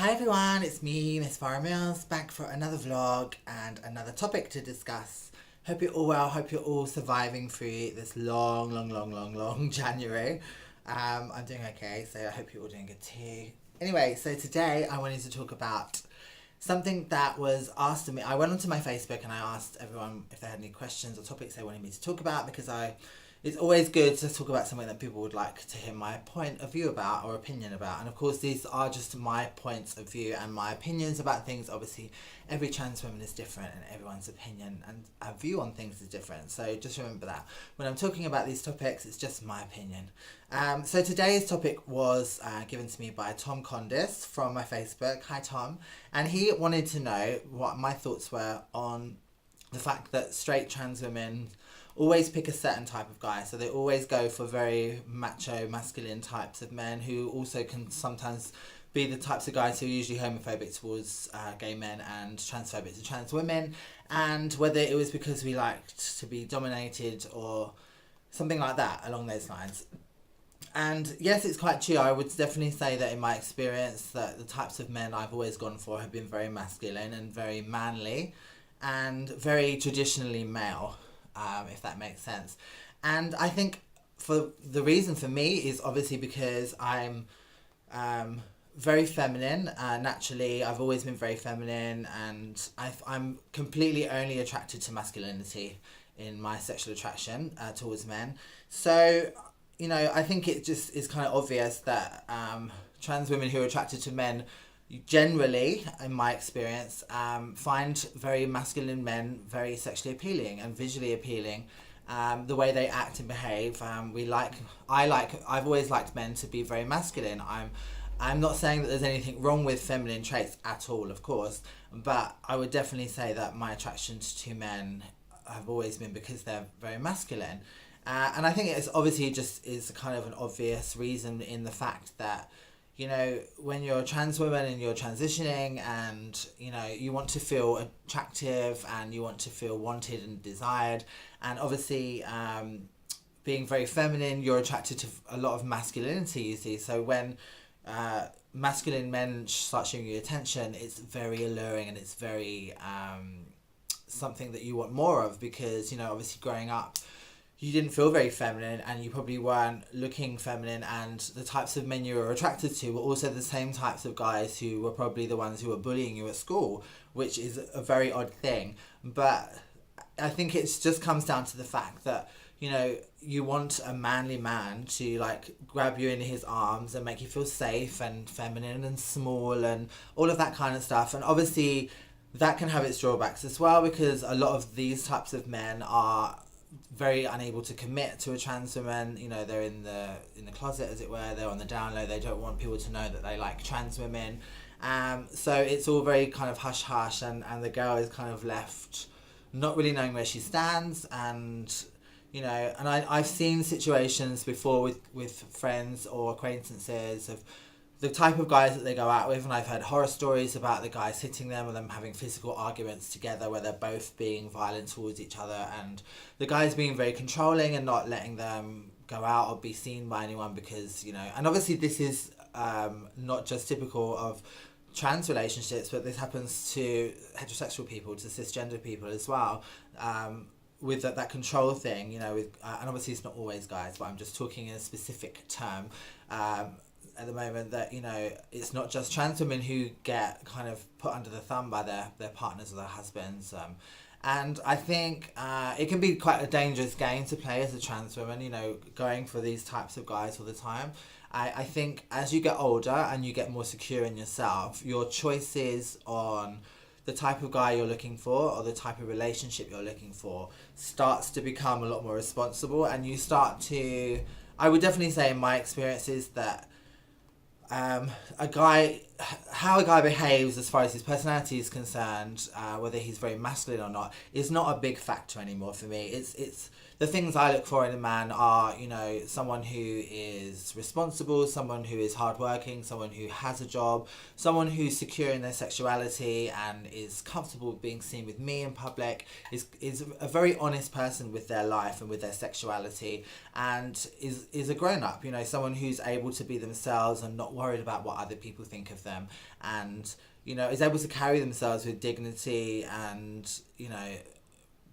Hi everyone, it's me, Miss Farrah, back for another vlog and another topic to discuss. Hope you're all well, hope you're all surviving through this long January. I'm doing okay, so I hope you're all doing good too. Anyway, so today I wanted to talk about something that was asked of me. I went onto my Facebook and I asked everyone if they had any questions or topics they wanted me to talk about because it's always good to talk about something that people would like to hear my point of view about or opinion about. And of course, these are just my points of view and my opinions about things. Obviously, every trans woman is different and everyone's opinion and view on things is different. So just remember that. When I'm talking about these topics, it's just my opinion. So today's topic was given to me by Tom Condis from my Facebook. Hi, Tom. And he wanted to know what my thoughts were on the fact that straight trans women always pick a certain type of guy. So they always go for very macho, masculine types of men who also can sometimes be the types of guys who are usually homophobic towards gay men and transphobic to trans women. And whether it was because we liked to be dominated or something like that along those lines. And yes, it's quite true. I would definitely say that in my experience that the types of men I've always gone for have been very masculine and very manly and very traditionally male. If that makes sense. And I think for the reason for me is obviously because I'm very feminine. Naturally, I've always been very feminine, and I'm completely only attracted to masculinity in my sexual attraction towards men. So, you know, I think it just is kind of obvious that trans women who are attracted to men generally, in my experience, find very masculine men very sexually appealing and visually appealing. The way they act and behave, I've always liked men to be very masculine. I'm not saying that there's anything wrong with feminine traits at all, of course, but I would definitely say that my attractions to men have always been because they're very masculine. And I think it's obviously just is kind of an obvious reason in the fact that, you know, when you're a trans woman and you're transitioning and, you know, you want to feel attractive and you want to feel wanted and desired. And obviously, being very feminine, you're attracted to a lot of masculinity, you see. So when masculine men start showing you attention, it's very alluring and it's very something that you want more of because, you know, obviously growing up, you didn't feel very feminine and you probably weren't looking feminine, and the types of men you were attracted to were also the same types of guys who were probably the ones who were bullying you at school, which is a very odd thing. But I think it just comes down to the fact that, you know, you want a manly man to like grab you in his arms and make you feel safe and feminine and small and all of that kind of stuff. And obviously that can have its drawbacks as well, because a lot of these types of men are very unable to commit to a trans woman. You know, they're in the closet, as it were. They're on the down low. They don't want people to know that they like trans women. So it's all very kind of hush hush, and the girl is kind of left not really knowing where she stands. And, you know, and I've seen situations before with friends or acquaintances of the type of guys that they go out with, and I've heard horror stories about the guys hitting them or them having physical arguments together where they're both being violent towards each other, and the guys being very controlling and not letting them go out or be seen by anyone because, you know, and obviously this is not just typical of trans relationships, but this happens to heterosexual people, to cisgender people as well, with that control thing, you know, and obviously it's not always guys, but I'm just talking in a specific term at the moment, that, you know, it's not just trans women who get kind of put under the thumb by their partners or their husbands. And I think it can be quite a dangerous game to play as a trans woman, you know, going for these types of guys all the time. I think as you get older and you get more secure in yourself, your choices on the type of guy you're looking for or the type of relationship you're looking for starts to become a lot more responsible, and you start to, I would definitely say in my experiences that how a guy behaves as far as his personality is concerned, whether he's very masculine or not, is not a big factor anymore for me. It's the things I look for in a man are, you know, someone who is responsible, someone who is hardworking, someone who has a job, someone who's secure in their sexuality and is comfortable with being seen with me in public, is a very honest person with their life and with their sexuality, and is a grown-up, you know, someone who's able to be themselves and not worried about what other people think of them. and, you know, is able to carry themselves with dignity and, you know,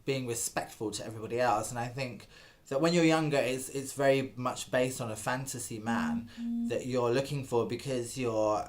being respectful to everybody else. And I think that when you're younger, it's very much based on a fantasy man that you're looking for, because you're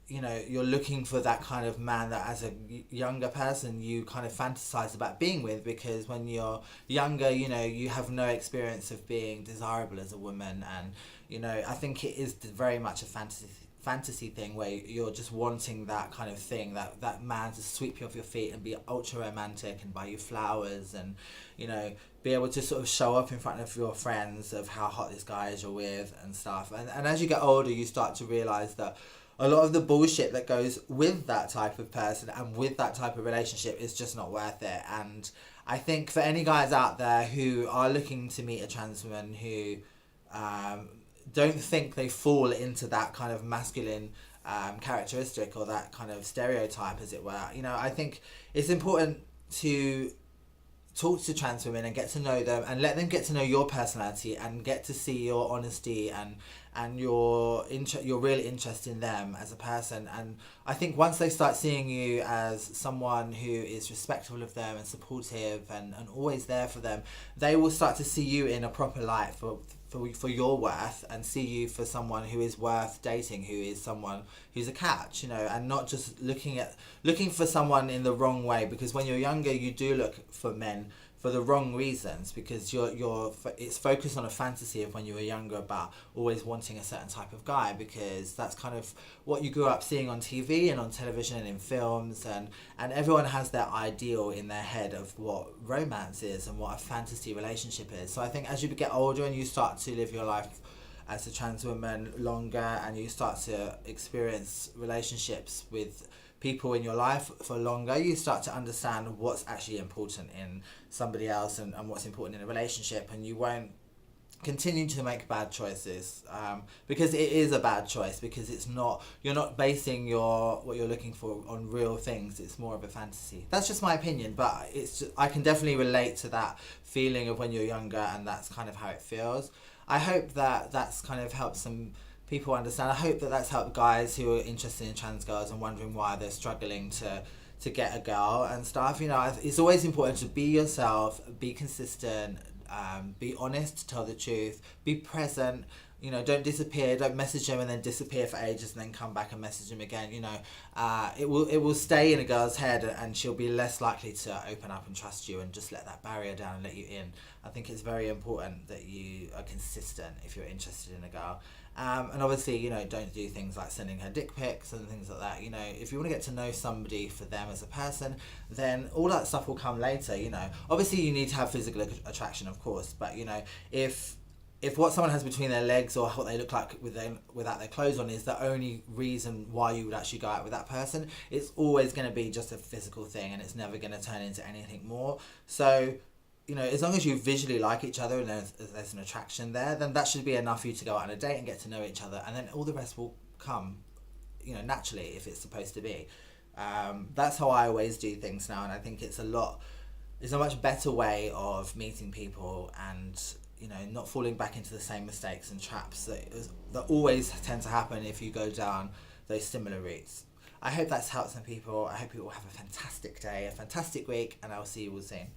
looking for that kind of man that as a younger person you kind of fantasize about being with, because when you're younger, you know, you have no experience of being desirable as a woman. And, you know, I think it is very much a fantasy thing where you're just wanting that kind of thing, that man to sweep you off your feet and be ultra romantic and buy you flowers and, you know, be able to sort of show up in front of your friends of how hot this guy is you're with and stuff. And as you get older, you start to realize that a lot of the bullshit that goes with that type of person and with that type of relationship is just not worth it. And I think for any guys out there who are looking to meet a trans woman who don't think they fall into that kind of masculine characteristic or that kind of stereotype, as it were, you know, I think it's important to talk to trans women and get to know them and let them get to know your personality and get to see your honesty and your real interest in them as a person. And I think once they start seeing you as someone who is respectful of them and supportive and always there for them, they will start to see you in a proper light for your worth, and see you for someone who is worth dating, who is someone who's a catch, you know, and not just looking for someone in the wrong way. Because when you're younger, you do look for men for the wrong reasons, because it's focused on a fantasy of when you were younger about always wanting a certain type of guy, because that's kind of what you grew up seeing on TV and on television and in films, and everyone has their ideal in their head of what romance is and what a fantasy relationship is. So I think as you get older and you start to live your life as a trans woman longer, and you start to experience relationships with people in your life for longer, you start to understand what's actually important in somebody else and what's important in a relationship, and you won't continue to make bad choices, because it is a bad choice, because you're not basing what you're looking for on real things. It's more of a fantasy. That's just my opinion, but I can definitely relate to that feeling of when you're younger, and that's kind of how it feels. I hope that that's kind of helped some people understand. I hope that that's helped guys who are interested in trans girls and wondering why they're struggling to get a girl and stuff. You know, it's always important to be yourself, be consistent, be honest, tell the truth, be present. You know, don't disappear, don't message them and then disappear for ages and then come back and message them again. You know, it will stay in a girl's head, and she'll be less likely to open up and trust you and just let that barrier down and let you in. I think it's very important that you are consistent if you're interested in a girl. And obviously, you know, don't do things like sending her dick pics and things like that. You know, if you want to get to know somebody for them as a person, then all that stuff will come later, you know. Obviously, you need to have physical attraction, of course, but, you know, if what someone has between their legs or what they look like without their clothes on is the only reason why you would actually go out with that person, it's always going to be just a physical thing, and it's never going to turn into anything more. So, you know, as long as you visually like each other and there's an attraction there, then that should be enough for you to go out on a date and get to know each other, and then all the rest will come, you know, naturally, if it's supposed to be. That's how I always do things now, and I think it's a much better way of meeting people and, you know, not falling back into the same mistakes and traps that always tend to happen if you go down those similar routes. I hope that's helped some people. I hope you all have a fantastic day, a fantastic week, and I'll see you all soon.